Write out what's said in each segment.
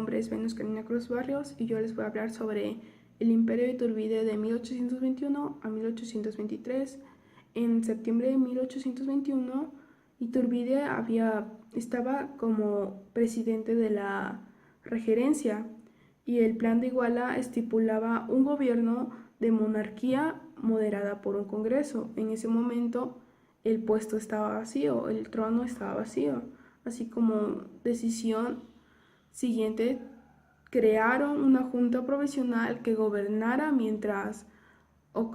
nombre es Venus Karina Cruz Barrios y yo les voy a hablar sobre el Imperio de Iturbide de 1821 a 1823. En septiembre de 1821, Iturbide estaba como presidente de la regerencia y el Plan de Iguala estipulaba un gobierno de monarquía moderada por un congreso. En ese momento el puesto estaba vacío, el trono estaba vacío, así como decisión siguiente crearon una junta provisional que gobernara mientras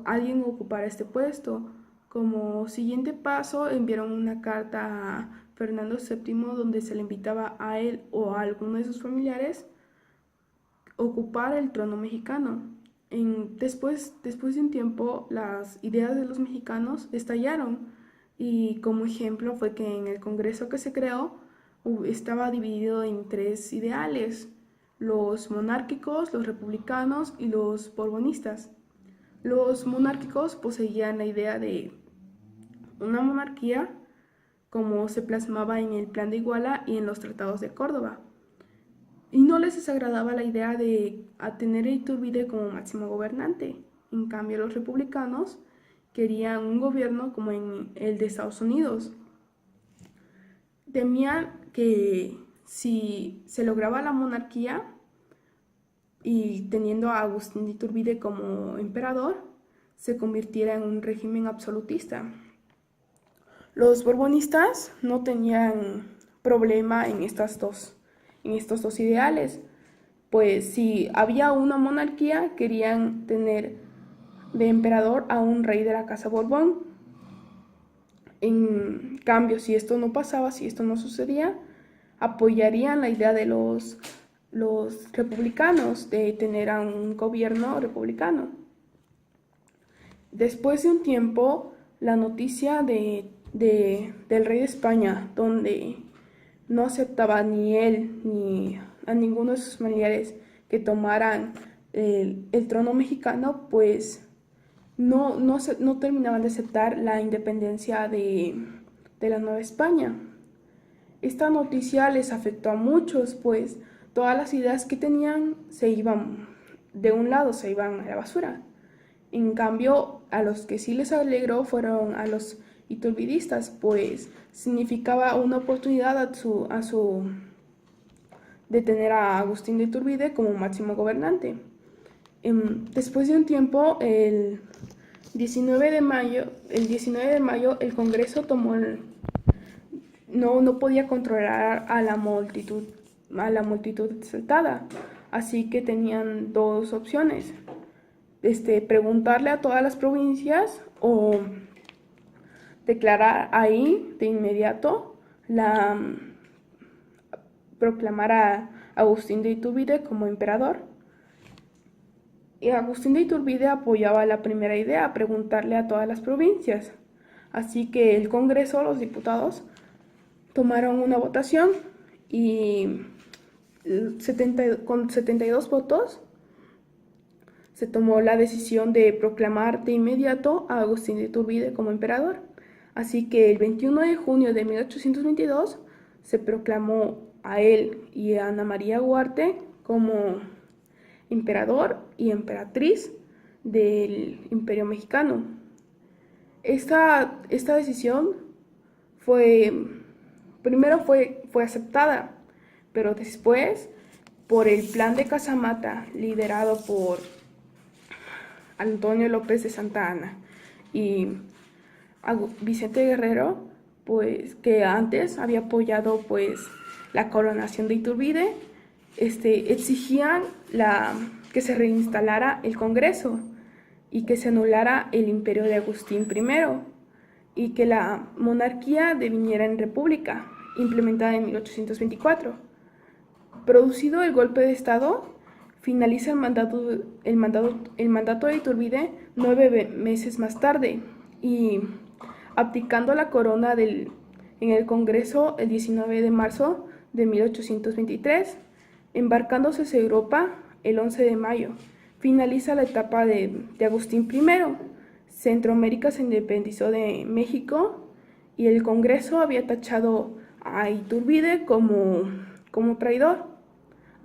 alguien ocupara este puesto. Como siguiente paso enviaron una carta a Fernando VII donde se le invitaba a él o a alguno de sus familiares a ocupar el trono mexicano. Después de un tiempo, las ideas de los mexicanos estallaron y como ejemplo fue que en el Congreso que se creó estaba dividido en tres ideales: los monárquicos, los republicanos y los borbonistas. Los monárquicos poseían la idea de una monarquía como se plasmaba en el Plan de Iguala y en los tratados de Córdoba, y no les desagradaba la idea de tener a Iturbide como máximo gobernante. En cambio, los republicanos querían un gobierno como en el de Estados Unidos. Temían que si se lograba la monarquía y teniendo a Agustín de Iturbide como emperador, se convirtiera en un régimen absolutista. Los borbonistas no tenían problema en estos dos ideales, pues si había una monarquía querían tener de emperador a un rey de la casa Borbón. En cambio, si esto no pasaba, si esto no sucedía, apoyarían la idea de los republicanos de tener a un gobierno republicano. Después de un tiempo, la noticia del rey de España, donde no aceptaba ni él ni a ninguno de sus familiares que tomaran el trono mexicano, pues no terminaban de aceptar la independencia de la Nueva España. Esta noticia les afectó a muchos, pues todas las ideas que tenían se iban de un lado, se iban a la basura. En cambio, a los que sí les alegró fueron a los iturbidistas, pues significaba una oportunidad de tener a Agustín de Iturbide como máximo gobernante. Después de un tiempo, el 19 de mayo el Congreso no podía controlar a la multitud exaltada, así que tenían dos opciones: preguntarle a todas las provincias o declarar ahí de inmediato proclamar a Agustín de Iturbide como emperador. Y Agustín de Iturbide apoyaba la primera idea, preguntarle a todas las provincias. Así que el Congreso, los diputados, tomaron una votación y con 72 votos se tomó la decisión de proclamar de inmediato a Agustín de Iturbide como emperador. Así que el 21 de junio de 1822 se proclamó a él y a Ana María Huarte como emperador y emperatriz del Imperio Mexicano. Esta decisión primero fue aceptada, pero después, por el Plan de Casamata, liderado por Antonio López de Santa Anna y Vicente Guerrero, pues que antes había apoyado pues la coronación de Iturbide, exigían que se reinstalara el Congreso y que se anulara el imperio de Agustín I y que la monarquía deviniera en república, implementada en 1824. Producido el golpe de Estado, finaliza el mandato de Iturbide 9 meses más tarde y abdicando la corona en el Congreso el 19 de marzo de 1823, embarcándose hacia Europa el 11 de mayo. Finaliza la etapa de Agustín I. Centroamérica se independizó de México y el Congreso había tachado a Iturbide como traidor.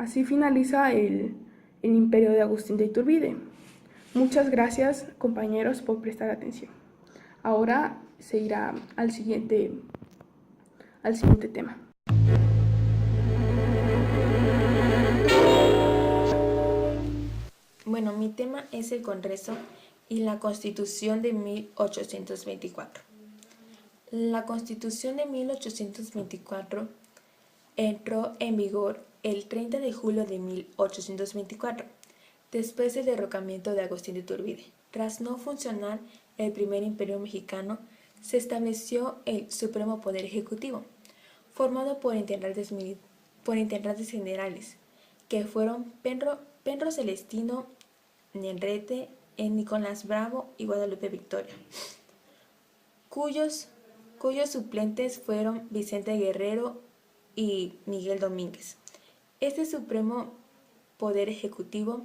Así finaliza el imperio de Agustín de Iturbide. Muchas gracias, compañeros, por prestar atención. Ahora se irá al siguiente tema. Bueno, mi tema es el Congreso y la Constitución de 1824. La Constitución de 1824 entró en vigor el 30 de julio de 1824, después del derrocamiento de Agustín de Iturbide. Tras no funcionar el primer imperio mexicano, se estableció el Supremo Poder Ejecutivo, formado por intendentes generales, que fueron Pedro Celestino Negrete, Nicolás Bravo y Guadalupe Victoria, cuyos suplentes fueron Vicente Guerrero y Miguel Domínguez. Este Supremo Poder Ejecutivo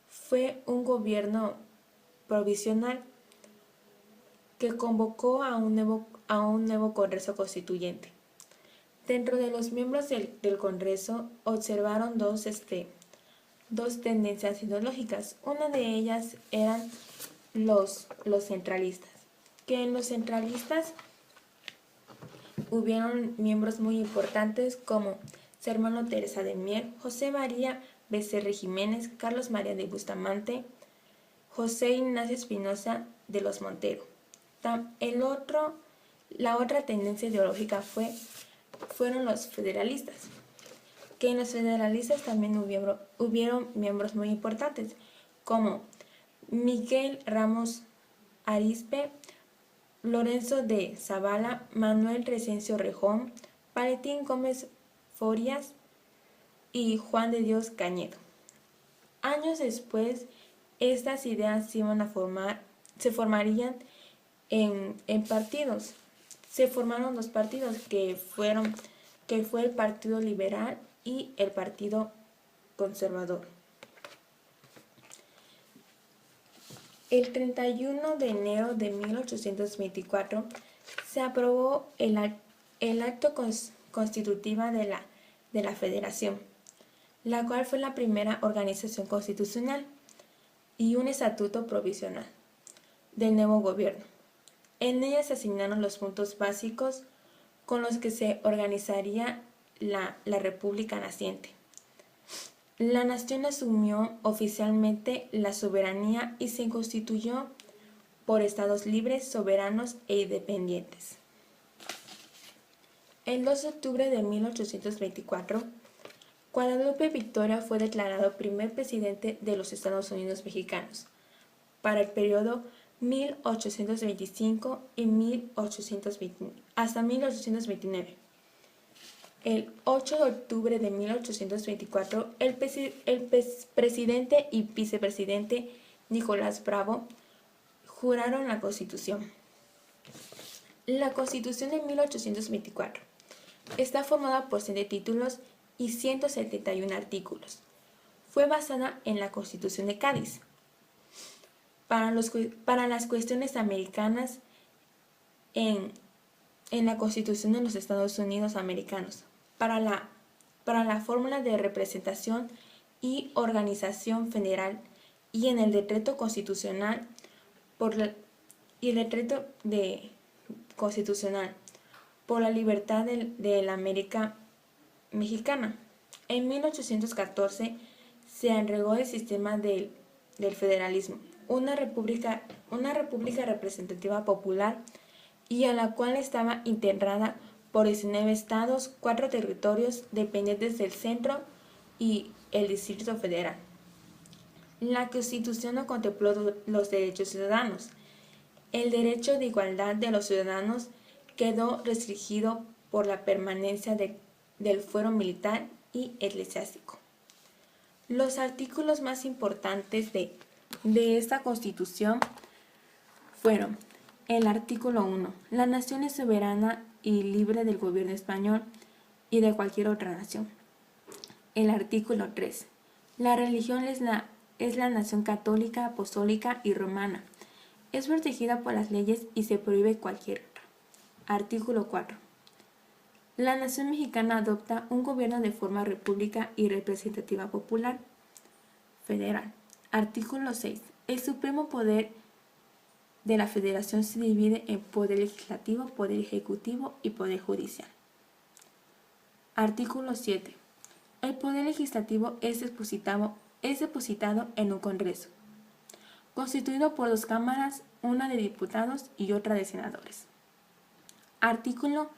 fue un gobierno provisional que convocó a un nuevo Congreso Constituyente. Dentro de los miembros del Congreso observaron dos tendencias ideológicas. Una de ellas eran los centralistas, que en los centralistas hubieron miembros muy importantes como su hermano Teresa de Mier, José María Becerra Jiménez, Carlos María de Bustamante, José Ignacio Espinosa de los Montero. La otra tendencia ideológica fueron los federalistas, que en los federalistas también hubieron miembros muy importantes, como Miguel Ramos Arizpe, Lorenzo de Zavala, Manuel Recencio Rejón, Valentín Gómez Forias y Juan de Dios Cañedo. Años después, estas ideas se formarían en partidos. Se formaron dos partidos que fue el Partido Liberal y el Partido Conservador. El 31 de enero de 1824 se aprobó el acto constitutiva de la Federación, la cual fue la primera organización constitucional y un estatuto provisional del nuevo gobierno. En ella se asignaron los puntos básicos con los que se organizaría la República naciente. La nación asumió oficialmente la soberanía y se constituyó por estados libres, soberanos e independientes. El 2 de octubre de 1824, Guadalupe Victoria fue declarado primer presidente de los Estados Unidos mexicanos para el periodo 1825 hasta 1829. El 8 de octubre de 1824, el presidente y vicepresidente Nicolás Bravo juraron la Constitución. La Constitución de 1824 está formada por 7 títulos y 171 artículos. Fue basada en la Constitución de Cádiz. Para las cuestiones americanas, en la Constitución de los Estados Unidos americanos, para la fórmula de representación y organización federal, y en el decreto constitucional por la libertad de la América mexicana. En 1814 se agregó el sistema del federalismo, una república representativa popular, y a la cual estaba integrada por 19 estados, 4 territorios dependientes del centro y el Distrito Federal. La Constitución no contempló los derechos ciudadanos. El derecho de igualdad de los ciudadanos quedó restringido por la permanencia del fuero militar y eclesiástico. Los artículos más importantes de esta Constitución fueron: el artículo 1. La nación es soberana y libre del gobierno español y de cualquier otra nación. El artículo 3. La religión es la nación católica, apostólica y romana. Es protegida por las leyes y se prohíbe cualquier otra. Artículo 4. La nación mexicana adopta un gobierno de forma república y representativa popular federal. Artículo 6. El supremo poder de la federación se divide en poder legislativo, poder ejecutivo y poder judicial. Artículo 7. El poder legislativo es depositado en un Congreso, constituido por 2 cámaras, una de diputados y otra de senadores. Artículo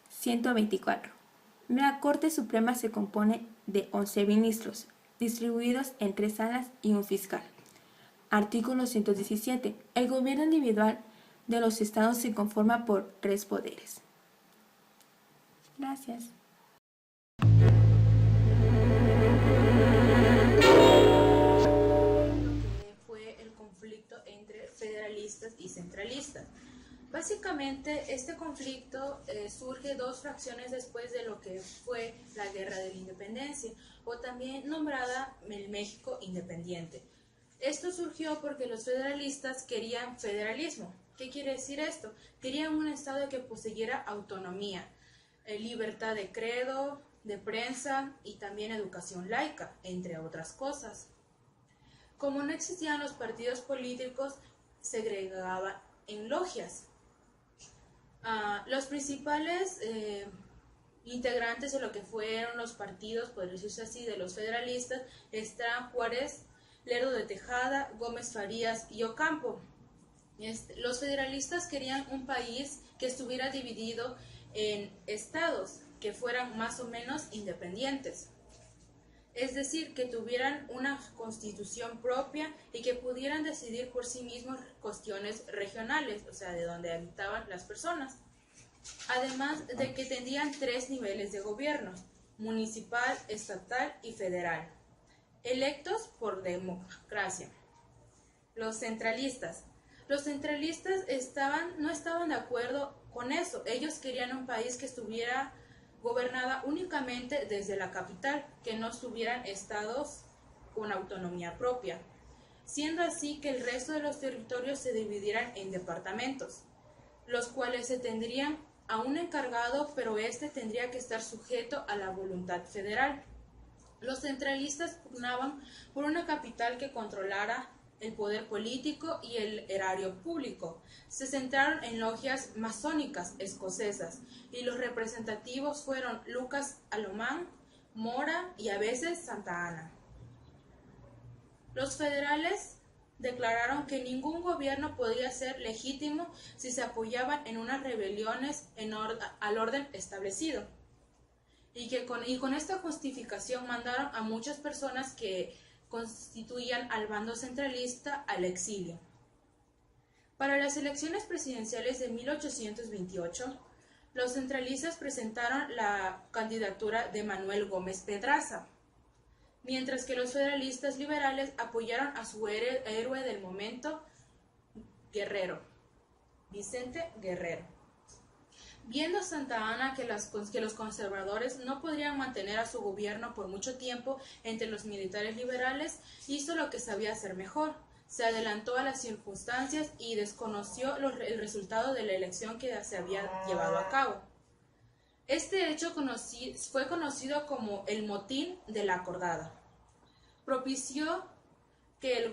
124. La Corte Suprema se compone de 11 ministros, distribuidos en 3 salas y un fiscal. Artículo 117. El gobierno individual de los estados se conforma por 3 poderes. Gracias. Fue el conflicto entre federalistas y centralistas. Básicamente, este conflicto surge 2 fracciones después de lo que fue la Guerra de la Independencia, o también nombrada el México Independiente. Esto surgió porque los federalistas querían federalismo. ¿Qué quiere decir esto? Querían un estado que poseyera autonomía, libertad de credo, de prensa y también educación laica, entre otras cosas. Como no existían los partidos políticos, se segregaban en logias. Los principales integrantes de lo que fueron los partidos, por decirse así, de los federalistas, están Juárez, Lerdo de Tejada, Gómez Farías y Ocampo. Los federalistas querían un país que estuviera dividido en estados, que fueran más o menos independientes. Es decir, que tuvieran una constitución propia y que pudieran decidir por sí mismos cuestiones regionales, o sea, de donde habitaban las personas. Además de que tendrían 3 niveles de gobierno: municipal, estatal y federal, electos por democracia. Los centralistas no estaban de acuerdo con eso. Ellos querían un país que estuviera gobernada únicamente desde la capital, que no estuvieran estados con autonomía propia, siendo así que el resto de los territorios se dividieran en departamentos, los cuales se tendrían a un encargado, pero este tendría que estar sujeto a la voluntad federal. Los centralistas pugnaban por una capital que controlara el poder político y el erario público. Se centraron en logias masónicas escocesas y los representativos fueron Lucas Alomán, Mora y a veces Santa Ana. Los federales declararon que ningún gobierno podía ser legítimo si se apoyaban en unas rebeliones al orden establecido, y con esta justificación mandaron a muchas personas que constituían al bando centralista al exilio. Para las elecciones presidenciales de 1828, los centralistas presentaron la candidatura de Manuel Gómez Pedraza, mientras que los federalistas liberales apoyaron a su héroe del momento, Vicente Guerrero. Viendo Santa Ana que los conservadores no podrían mantener a su gobierno por mucho tiempo entre los militares liberales, hizo lo que sabía hacer mejor: se adelantó a las circunstancias y desconoció el resultado de la elección que se había llevado a cabo. Este hecho fue conocido como el Motín de la Acordada. Propició que el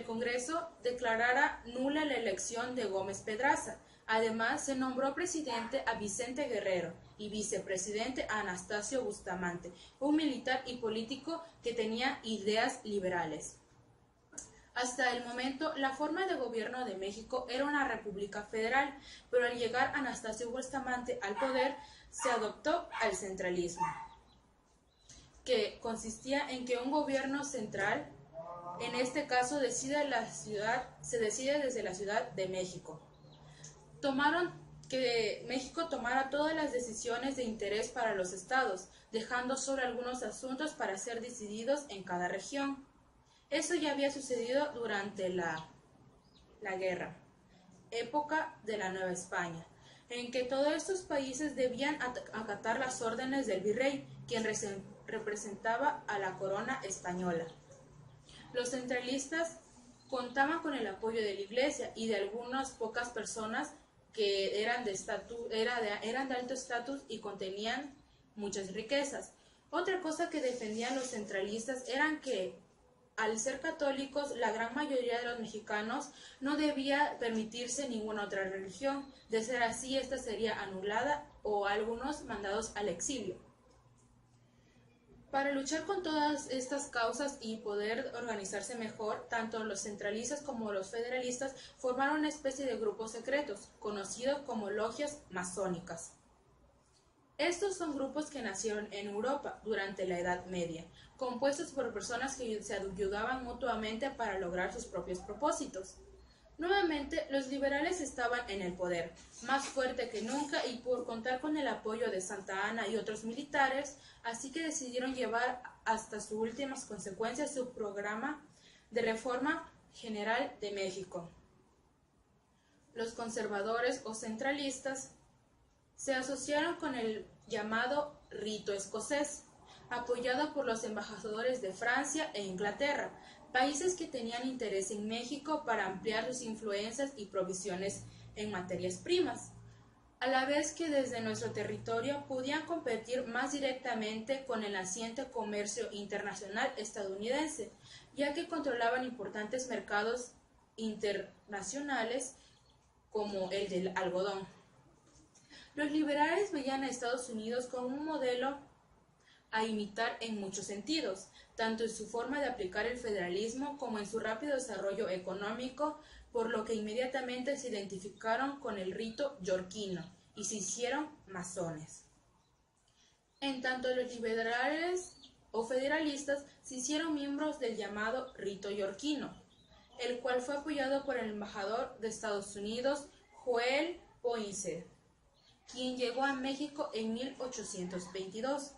Congreso declarara nula la elección de Gómez Pedraza. Además, se nombró presidente a Vicente Guerrero y vicepresidente a Anastasio Bustamante, un militar y político que tenía ideas liberales. Hasta el momento, la forma de gobierno de México era una república federal, pero al llegar Anastasio Bustamante al poder, se adoptó al centralismo, que consistía en que un gobierno central, en este caso, se decide desde la Ciudad de México. Tomaron que México tomara todas las decisiones de interés para los estados, dejando solo algunos asuntos para ser decididos en cada región. Eso ya había sucedido durante la guerra, época de la Nueva España, en que todos estos países debían acatar las órdenes del virrey, quien representaba a la corona española. Los centralistas contaban con el apoyo de la Iglesia y de algunas pocas personas que eran de alto estatus y contenían muchas riquezas. Otra cosa que defendían los centralistas eran que al ser católicos, la gran mayoría de los mexicanos no debía permitirse ninguna otra religión. De ser así, esta sería anulada o algunos mandados al exilio. Para luchar con todas estas causas y poder organizarse mejor, tanto los centralistas como los federalistas formaron una especie de grupos secretos, conocidos como logias masónicas. Estos son grupos que nacieron en Europa durante la Edad Media, compuestos por personas que se ayudaban mutuamente para lograr sus propios propósitos. Nuevamente, los liberales estaban en el poder, más fuerte que nunca y por contar con el apoyo de Santa Anna y otros militares, así que decidieron llevar hasta sus últimas consecuencias su programa de reforma general de México. Los conservadores o centralistas se asociaron con el llamado rito escocés, apoyado por los embajadores de Francia e Inglaterra, países que tenían interés en México para ampliar sus influencias y provisiones en materias primas, a la vez que desde nuestro territorio podían competir más directamente con el naciente comercio internacional estadounidense, ya que controlaban importantes mercados internacionales como el del algodón. Los liberales veían a Estados Unidos como un modelo a imitar en muchos sentidos, tanto en su forma de aplicar el federalismo como en su rápido desarrollo económico, por lo que inmediatamente se identificaron con el rito yorquino y se hicieron masones. En tanto, los liberales o federalistas se hicieron miembros del llamado rito yorquino, el cual fue apoyado por el embajador de Estados Unidos, Joel Poinsett, quien llegó a México en 1822.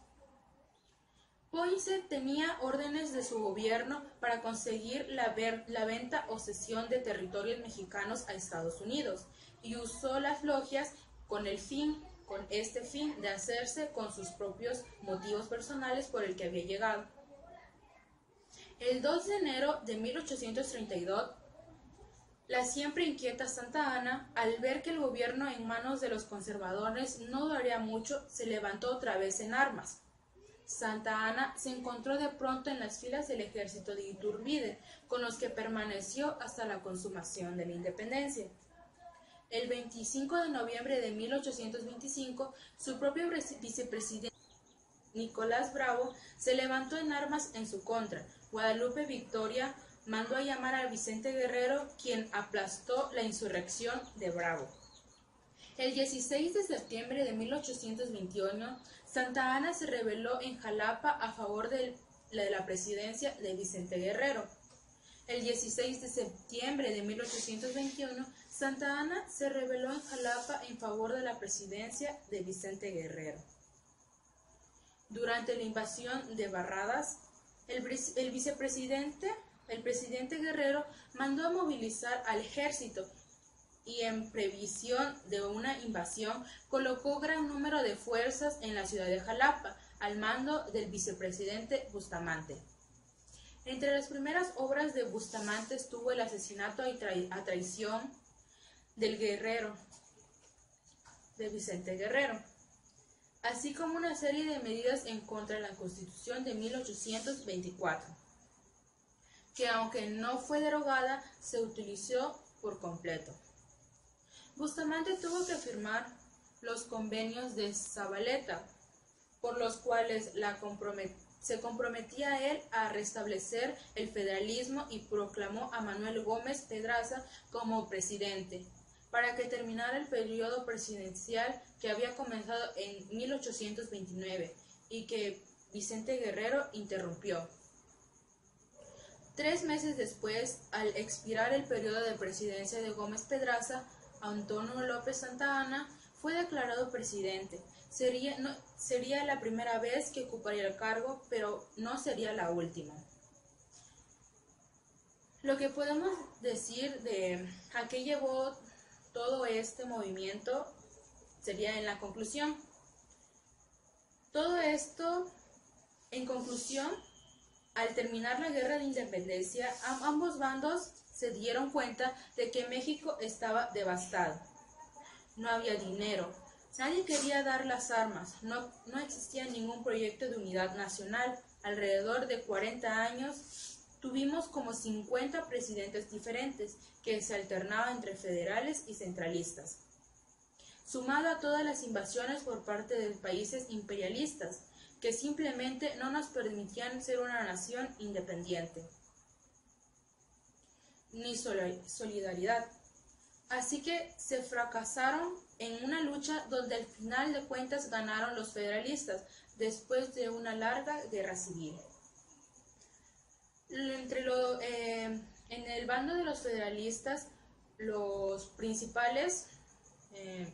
Poinsett tenía órdenes de su gobierno para conseguir la venta o cesión de territorios mexicanos a Estados Unidos y usó las logias con este fin de hacerse con sus propios motivos personales por el que había llegado. El 2 de enero de 1832, la siempre inquieta Santa Anna, al ver que el gobierno en manos de los conservadores no duraría mucho, se levantó otra vez en armas. Santa Anna se encontró de pronto en las filas del ejército de Iturbide, con los que permaneció hasta la consumación de la independencia. El 25 de noviembre de 1825, su propio vicepresidente Nicolás Bravo se levantó en armas en su contra. Guadalupe Victoria mandó a llamar a Vicente Guerrero, quien aplastó la insurrección de Bravo. El 16 de septiembre de 1821, Santa Anna se rebeló en Jalapa a favor de la presidencia de Vicente Guerrero. El 16 de septiembre de 1821, Santa Anna se rebeló en Jalapa en favor de la presidencia de Vicente Guerrero. Durante la invasión de Barradas, el presidente Guerrero mandó a movilizar al ejército y en previsión de una invasión colocó gran número de fuerzas en la ciudad de Jalapa al mando del vicepresidente Bustamante. Entre las primeras obras de Bustamante estuvo el asesinato a traición del guerrero, de Vicente Guerrero, así como una serie de medidas en contra de la Constitución de 1824, que aunque no fue derogada, se utilizó por completo. Bustamante tuvo que firmar los convenios de Zabaleta, por los cuales se comprometía él a restablecer el federalismo y proclamó a Manuel Gómez Pedraza como presidente, para que terminara el periodo presidencial que había comenzado en 1829 y que Vicente Guerrero interrumpió. 3 meses después, al expirar el periodo de presidencia de Gómez Pedraza, Antonio López Santa Anna fue declarado presidente. Sería la primera vez que ocuparía el cargo, pero no sería la última. Lo que podemos decir de a qué llevó todo este movimiento sería en la conclusión. Todo esto, en conclusión, al terminar la guerra de independencia, ambos bandos se dieron cuenta de que México estaba devastado. no había dinero, nadie quería dar las armas, no existía ningún proyecto de unidad nacional. Alrededor de 40 años tuvimos como 50 presidentes diferentes que se alternaban entre federales y centralistas, sumado a todas las invasiones por parte de países imperialistas que simplemente no nos permitían ser una nación independiente, ni solidaridad. Así que se fracasaron en una lucha donde al final de cuentas ganaron los federalistas después de una larga guerra civil. En el bando de los federalistas, los principales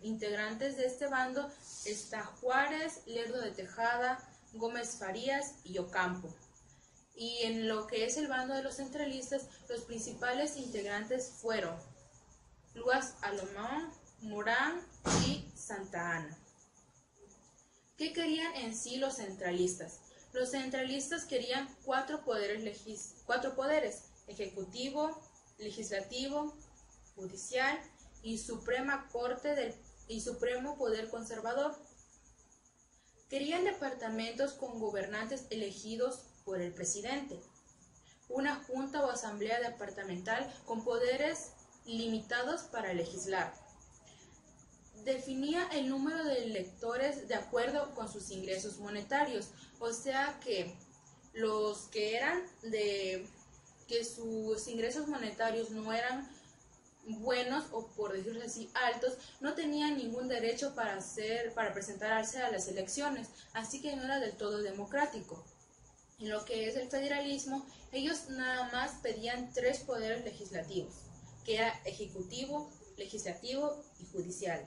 integrantes de este bando está Juárez, Lerdo de Tejada, Gómez Farías y Ocampo. Y en lo que es el bando de los centralistas, los principales integrantes fueron Luis Alomón, Morán y Santa Anna. ¿Qué querían en sí los centralistas? Los centralistas querían cuatro poderes, ejecutivo, legislativo, judicial y Suprema Corte y Supremo Poder Conservador. Querían departamentos con gobernantes elegidos por el presidente, una junta o asamblea departamental con poderes limitados para legislar. Definía el número de electores de acuerdo con sus ingresos monetarios, o sea que los que sus ingresos monetarios no eran buenos o por decirlo así altos, no tenían ningún derecho para presentarse a las elecciones, así que no era del todo democrático. En lo que es el federalismo, ellos nada más pedían 3 poderes legislativos, que era ejecutivo, legislativo y judicial.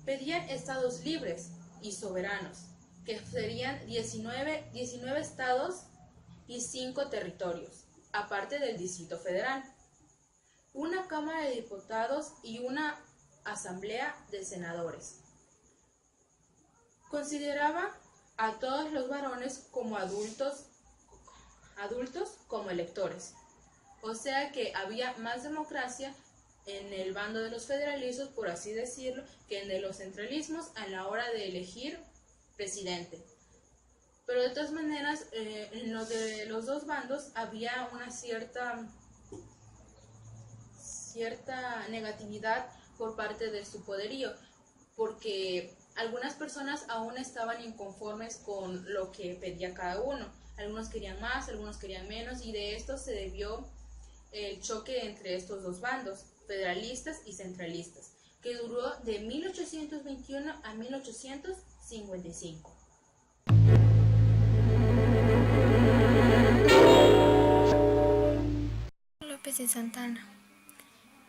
Pedían estados libres y soberanos, que serían 19 estados y 5 territorios, aparte del Distrito Federal, una Cámara de Diputados y una Asamblea de Senadores. Consideraba a todos los varones como adultos como electores. O sea que había más democracia en el bando de los federalistas, por así decirlo, que en de los centralismos a la hora de elegir presidente. Pero de todas maneras, en lo de los dos bandos había una cierta negatividad por parte de su poderío, porque algunas personas aún estaban inconformes con lo que pedía cada uno. Algunos querían más, algunos querían menos, y de esto se debió el choque entre estos dos bandos, federalistas y centralistas, que duró de 1821 a 1855. López de Santa Anna,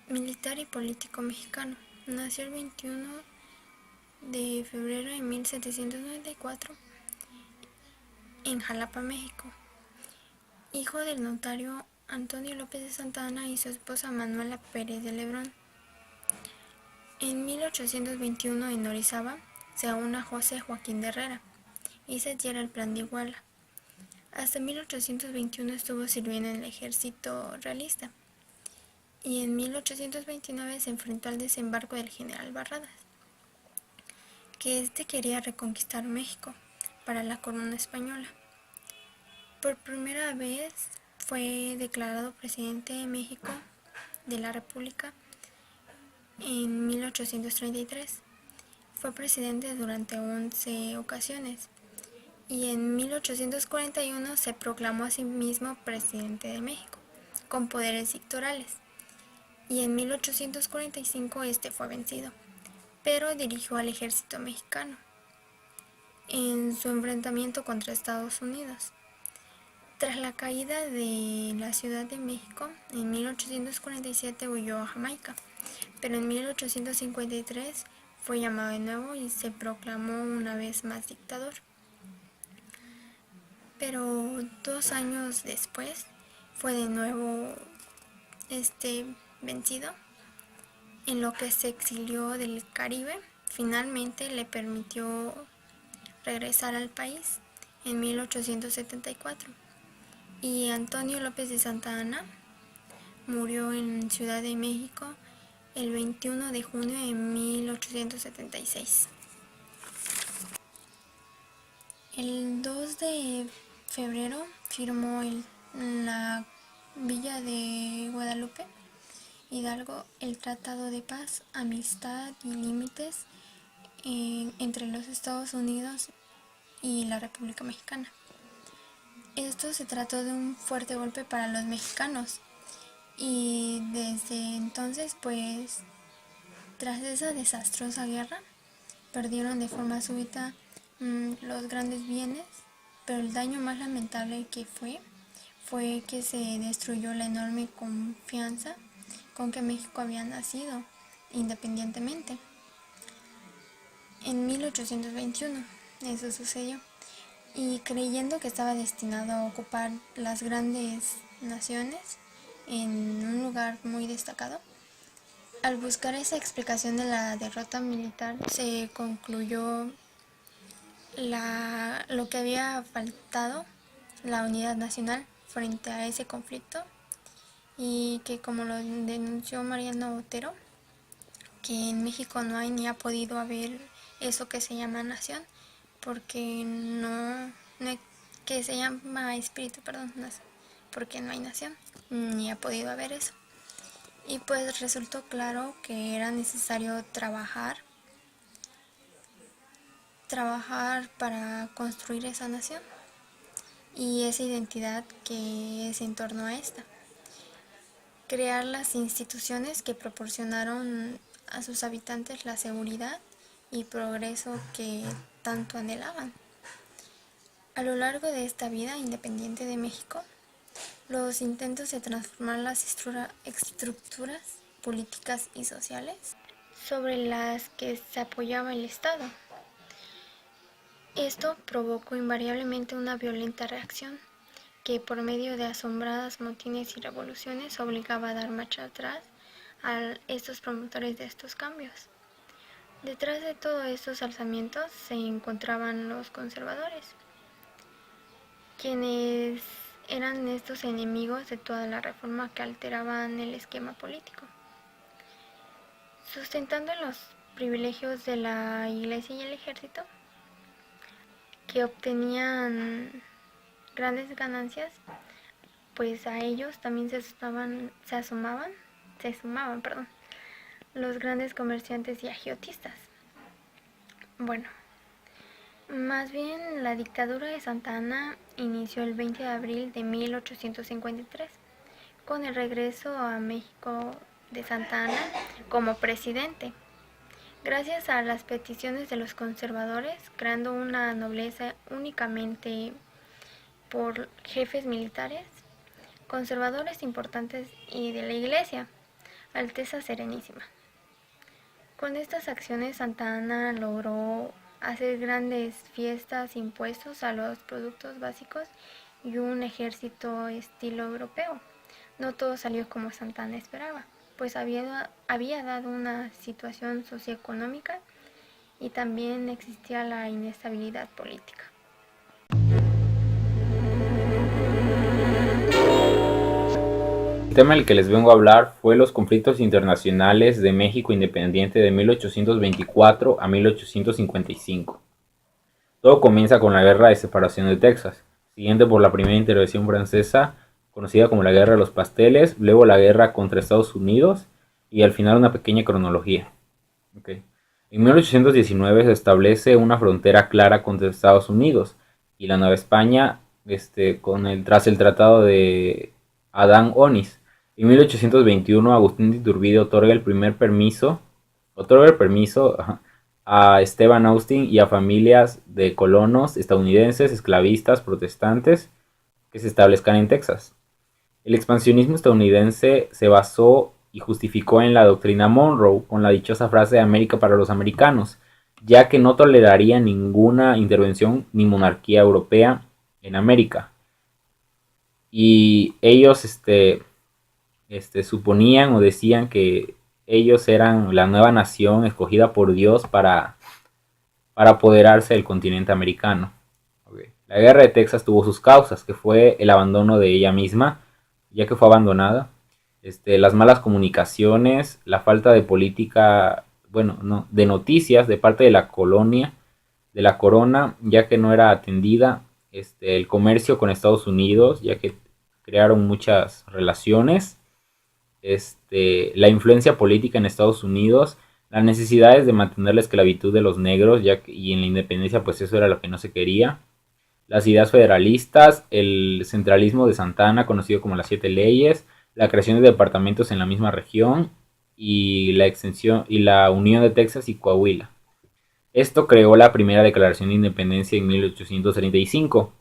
militar y político mexicano, nació el 21 de febrero de 1794 en Jalapa, México, hijo del notario Antonio López de Santa Anna y su esposa Manuela Pérez de Lebrón. En 1821 en Orizaba se une a José Joaquín de Herrera y se adhiere al Plan de Iguala. Hasta 1821 estuvo sirviendo en el ejército realista y en 1829 se enfrentó al desembarco del general Barradas, que quería reconquistar México para la corona española. Por primera vez fue declarado presidente de México de la República en 1833. Fue presidente durante 11 ocasiones y en 1841 se proclamó a sí mismo presidente de México, con poderes dictatoriales, y en 1845 fue vencido, pero dirigió al ejército mexicano en su enfrentamiento contra Estados Unidos. Tras la caída de la Ciudad de México, en 1847 huyó a Jamaica, pero en 1853 fue llamado de nuevo y se proclamó una vez más dictador. Pero 2 años después fue de nuevo vencido, en lo que se exilió del Caribe. Finalmente le permitió regresar al país en 1874. Y Antonio López de Santa Anna murió en Ciudad de México el 21 de junio de 1876. El 2 de febrero firmó en la villa de Guadalupe, Hidalgo, el Tratado de Paz, Amistad y Límites entre los Estados Unidos y la República Mexicana. Esto se trató de un fuerte golpe para los mexicanos y desde entonces, pues, tras esa desastrosa guerra, perdieron de forma súbita los grandes bienes, pero el daño más lamentable que fue que se destruyó la enorme confianza con que México había nacido independientemente. En 1821 eso sucedió, y creyendo que estaba destinado a ocupar las grandes naciones en un lugar muy destacado, al buscar esa explicación de la derrota militar, se concluyó lo que había faltado, la unidad nacional frente a ese conflicto, y que, como lo denunció Mariano Otero, que en México no hay ni ha podido haber eso que se llama nación, porque que se llama espíritu, porque no hay nación, ni ha podido haber eso. Y pues resultó claro que era necesario trabajar para construir esa nación y esa identidad que es en torno a esta. Crear las instituciones que proporcionaron a sus habitantes la seguridad y progreso que tanto anhelaban. A lo largo de esta vida independiente de México, los intentos de transformar las estructuras políticas y sociales sobre las que se apoyaba el Estado. Esto provocó invariablemente una violenta reacción, que por medio de asombradas motines y revoluciones obligaba a dar marcha atrás a estos promotores de estos cambios. Detrás de todos estos alzamientos se encontraban los conservadores, quienes eran estos enemigos de toda la reforma que alteraban el esquema político. Sustentando los privilegios de la Iglesia y el ejército, que obtenían grandes ganancias, pues a ellos también se sumaban los grandes comerciantes y agiotistas. Bueno, más bien la dictadura de Santa Anna inició el 20 de abril de 1853, con el regreso a México de Santa Anna como presidente, gracias a las peticiones de los conservadores, creando una nobleza únicamente por jefes militares, conservadores importantes y de la Iglesia, Alteza Serenísima. Con estas acciones, Santa Anna logró hacer grandes fiestas, impuestos a los productos básicos y un ejército estilo europeo. No todo salió como Santa Anna esperaba, pues había dado una situación socioeconómica y también existía la inestabilidad política. El tema del que les vengo a hablar fue los conflictos internacionales de México independiente de 1824 a 1855. Todo comienza con la Guerra de Separación de Texas, siguiente por la primera intervención francesa, conocida como la Guerra de los Pasteles, luego la guerra contra Estados Unidos y al final una pequeña cronología. En 1819 se establece una frontera clara contra Estados Unidos y la Nueva España tras el Tratado de Adán-Onis. En 1821 Agustín de Iturbide otorga el permiso a Esteban Austin y a familias de colonos estadounidenses, esclavistas, protestantes, que se establezcan en Texas. El expansionismo estadounidense se basó y justificó en la doctrina Monroe con la dichosa frase de América para los americanos, ya que no toleraría ninguna intervención ni monarquía europea en América. Y ellos suponían o decían que ellos eran la nueva nación escogida por Dios para apoderarse del continente americano. La guerra de Texas tuvo sus causas, que fue el abandono de ella misma, ya que fue abandonada, las malas comunicaciones, la falta de política, bueno, no, de noticias de parte de la colonia, de la corona, ya que no era atendida, el comercio con Estados Unidos, ya que crearon muchas relaciones, la influencia política en Estados Unidos, las necesidades de mantener la esclavitud de los negros, y en la independencia pues eso era lo que no se quería, las ideas federalistas, el centralismo de Santa Anna, conocido como las 7 leyes, la creación de departamentos en la misma región y la extensión y la unión de Texas y Coahuila. Esto creó la primera declaración de independencia en 1835.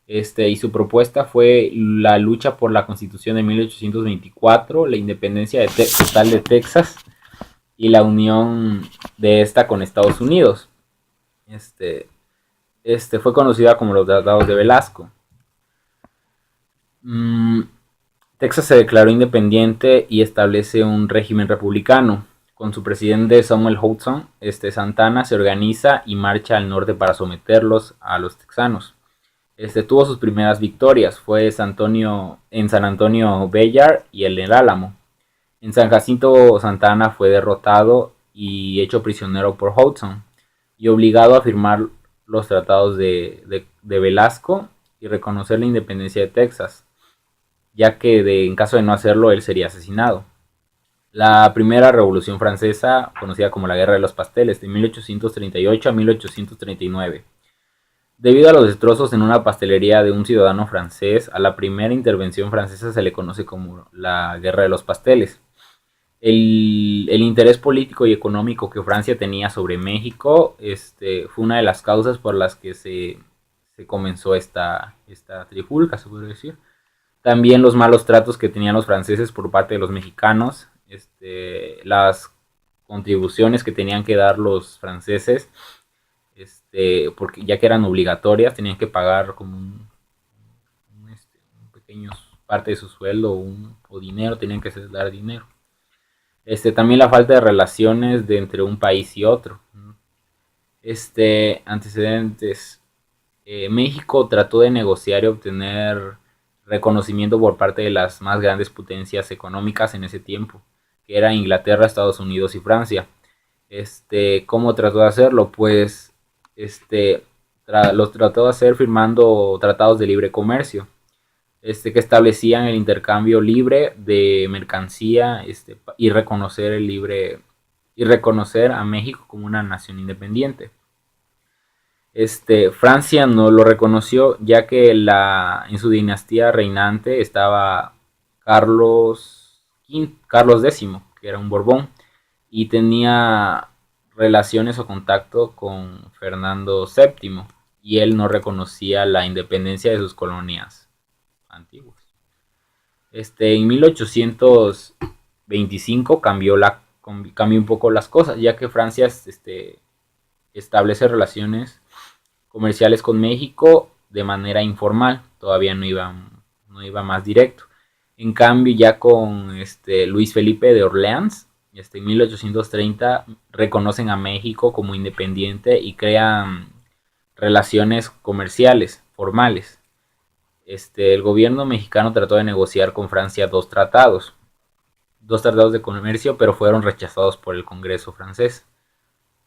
Y su propuesta fue la lucha por la Constitución de 1824, la independencia total de Texas y la unión de esta con Estados Unidos. Fue conocida como los Tratados de Velasco. Texas se declaró independiente y establece un régimen republicano. Con su presidente Samuel Hudson, Santa Anna se organiza y marcha al norte para someterlos a los texanos. Tuvo sus primeras victorias, fue en San Antonio Bayard y el Álamo. En San Jacinto Santa Anna fue derrotado y hecho prisionero por Hudson y obligado a firmar los tratados de Velasco y reconocer la independencia de Texas, ya que en caso de no hacerlo él sería asesinado. La primera revolución francesa, conocida como la Guerra de los Pasteles, de 1838 a 1839. Debido a los destrozos en una pastelería de un ciudadano francés, a la primera intervención francesa se le conoce como la Guerra de los Pasteles. El interés político y económico que Francia tenía sobre México fue una de las causas por las que se comenzó esta trifulca, se podría decir. También los malos tratos que tenían los franceses por parte de los mexicanos, las contribuciones que tenían que dar los franceses, porque ya que eran obligatorias, tenían que pagar como un pequeño parte de su sueldo o dinero, tenían que dar dinero. También la falta de relaciones entre un país y otro. Antecedentes. México trató de negociar y obtener reconocimiento por parte de las más grandes potencias económicas en ese tiempo, que era Inglaterra, Estados Unidos y Francia. ¿Cómo trató de hacerlo? Pues los trató de hacer firmando tratados de libre comercio, que establecían el intercambio libre de mercancía, y reconocer a México como una nación independiente. Francia no lo reconoció, ya que en su dinastía reinante estaba Carlos X, que era un Borbón, y tenía relaciones o contacto con Fernando VII, y él no reconocía la independencia de sus colonias antiguas. En 1825 cambió un poco las cosas, ya que Francia establece relaciones comerciales con México de manera informal, todavía no iba más directo. En cambio, ya con Luis Felipe de Orleans, en 1830 reconocen a México como independiente y crean relaciones comerciales formales. El gobierno mexicano trató de negociar con Francia dos tratados de comercio, pero fueron rechazados por el Congreso francés.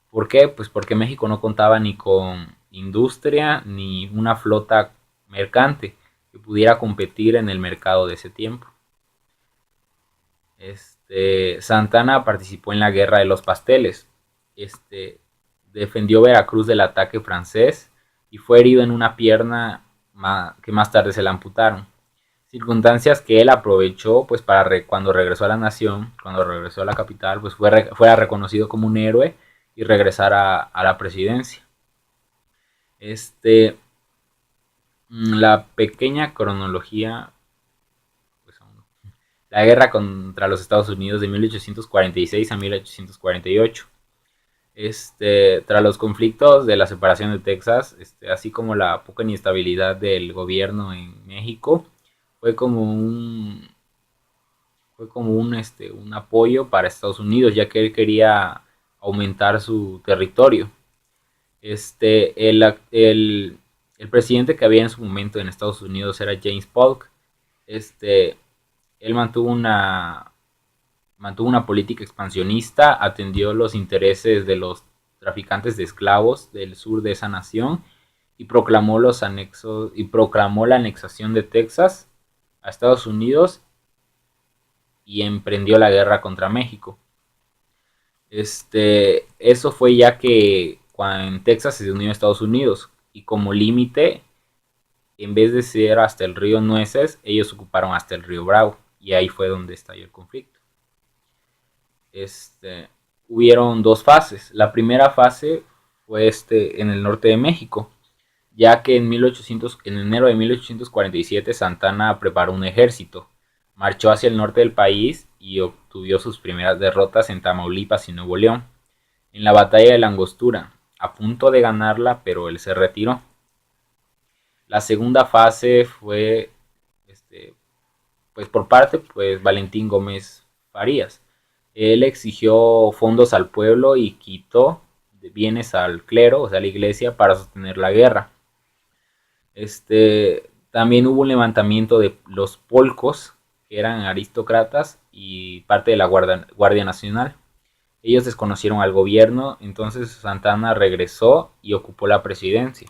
¿Por qué? Pues porque México no contaba ni con industria ni una flota mercante que pudiera competir en el mercado de ese tiempo. Santa Anna participó en la Guerra de los Pasteles. Defendió Veracruz del ataque francés y fue herido en una pierna que más tarde se la amputaron. Circunstancias que él aprovechó pues para cuando regresó a la nación, cuando regresó a la capital, pues fuera reconocido como un héroe y regresara a la presidencia. La pequeña cronología, pues, la guerra contra los Estados Unidos de 1846 a 1848. Tras los conflictos de la separación de Texas, así como la poca inestabilidad del gobierno en México, fue como un apoyo para Estados Unidos, ya que él quería aumentar su territorio. El presidente que había en su momento en Estados Unidos era James Polk. Él mantuvo una política expansionista, atendió los intereses de los traficantes de esclavos del sur de esa nación y proclamó la anexación de Texas a Estados Unidos y emprendió la guerra contra México. Eso fue ya que cuando en Texas se unió a Estados Unidos y como límite, en vez de ser hasta el río Nueces, ellos ocuparon hasta el río Bravo y ahí fue donde estalló el conflicto. Hubieron dos fases. La primera fase fue en el norte de México, ya que en enero de 1847 Santana preparó un ejército, marchó hacia el norte del país y obtuvo sus primeras derrotas en Tamaulipas y Nuevo León, en la batalla de la Angostura, a punto de ganarla, pero él se retiró. La segunda fase fue pues por parte Valentín Gómez Farías. Él exigió fondos al pueblo y quitó bienes al clero, o sea, a la iglesia, para sostener la guerra. También hubo un levantamiento de los polcos, que eran aristócratas y parte de la Guardia Nacional. Ellos desconocieron al gobierno, entonces Santana regresó y ocupó la presidencia.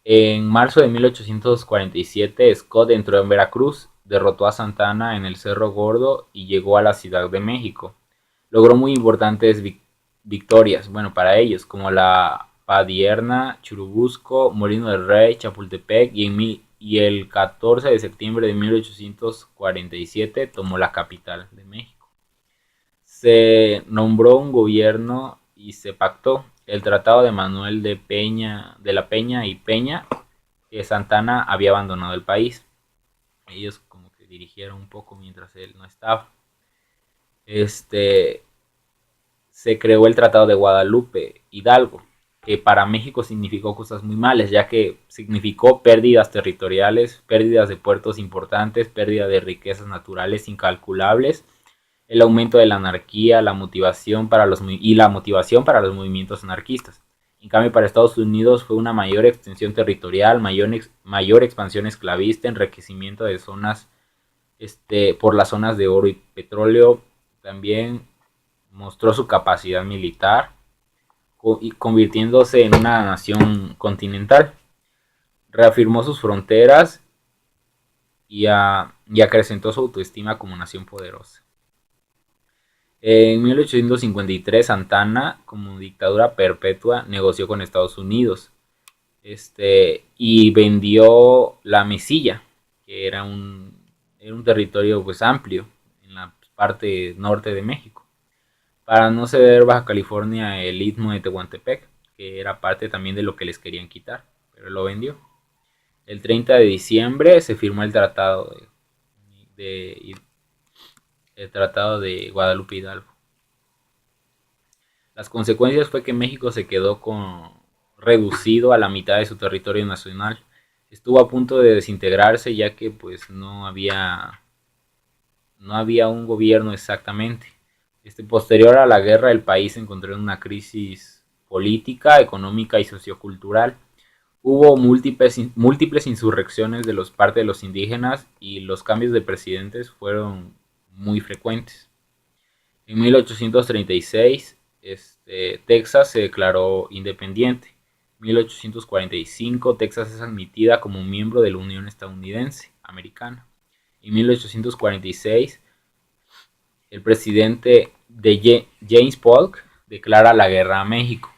En marzo de 1847, Scott entró en Veracruz, derrotó a Santana en el Cerro Gordo y llegó a la Ciudad de México. Logró muy importantes victorias, para ellos, como la Padierna, Churubusco, Molino del Rey, Chapultepec y el 14 de septiembre de 1847 tomó la capital de México. Se nombró un gobierno y se pactó el tratado de Manuel de la Peña y Peña, que Santana había abandonado el país. Ellos como que dirigieron un poco mientras él no estaba. Se creó el Tratado de Guadalupe Hidalgo, que para México significó cosas muy malas, ya que significó pérdidas territoriales, pérdidas de puertos importantes, pérdida de riquezas naturales incalculables, el aumento de la anarquía, la motivación para los movimientos anarquistas. En cambio, para Estados Unidos fue una mayor extensión territorial, mayor expansión esclavista, enriquecimiento de zonas por las zonas de oro y petróleo. También mostró su capacidad militar y convirtiéndose en una nación continental. Reafirmó sus fronteras y acrecentó su autoestima como nación poderosa. En 1853 Santana, como dictadura perpetua, negoció con Estados Unidos y vendió la Mesilla, que era un territorio amplio en la parte norte de México, para no ceder Baja California el Istmo de Tehuantepec, que era parte también de lo que les querían quitar, pero lo vendió. El 30 de diciembre se firmó el Tratado de Guadalupe Hidalgo. Las consecuencias fue que México se quedó reducido a la mitad de su territorio nacional. Estuvo a punto de desintegrarse, ya que no había un gobierno exactamente. Posterior a la guerra, el país se encontró en una crisis política, económica y sociocultural. Hubo múltiples insurrecciones de parte de los indígenas y los cambios de presidentes fueron muy frecuentes. En 1836, Texas se declaró independiente. En 1845, Texas es admitida como miembro de la Unión Estadounidense Americana. En 1846, el presidente James Polk declara la guerra a México.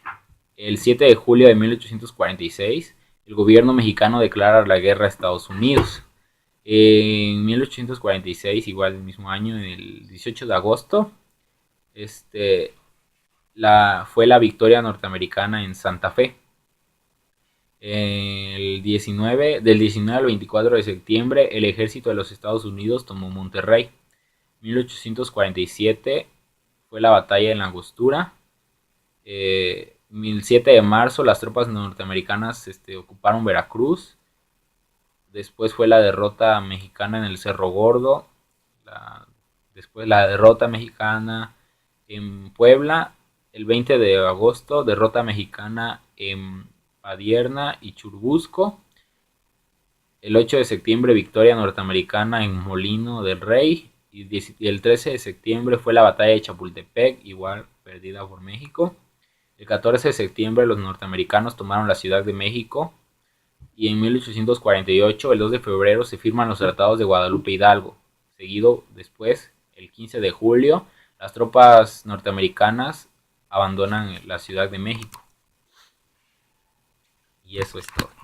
El 7 de julio de 1846, el gobierno mexicano declara la guerra a Estados Unidos. En 1846, igual el mismo año, en el 18 de agosto, fue la victoria norteamericana en Santa Fe. Del 19 al 24 de septiembre, el ejército de los Estados Unidos tomó Monterrey. 1847 fue la batalla de la Angostura. El 7 de marzo las tropas norteamericanas ocuparon Veracruz. Después fue la derrota mexicana en el Cerro Gordo. Después la derrota mexicana en Puebla. El 20 de agosto, derrota mexicana en Padierna y Churubusco. El 8 de septiembre, victoria norteamericana en Molino del Rey. Y el 13 de septiembre fue la batalla de Chapultepec, igual perdida por México. El 14 de septiembre los norteamericanos tomaron la Ciudad de México. Y en 1848, el 2 de febrero, se firman los tratados de Guadalupe Hidalgo. Seguido después, el 15 de julio, las tropas norteamericanas abandonan la Ciudad de México. Y eso es todo.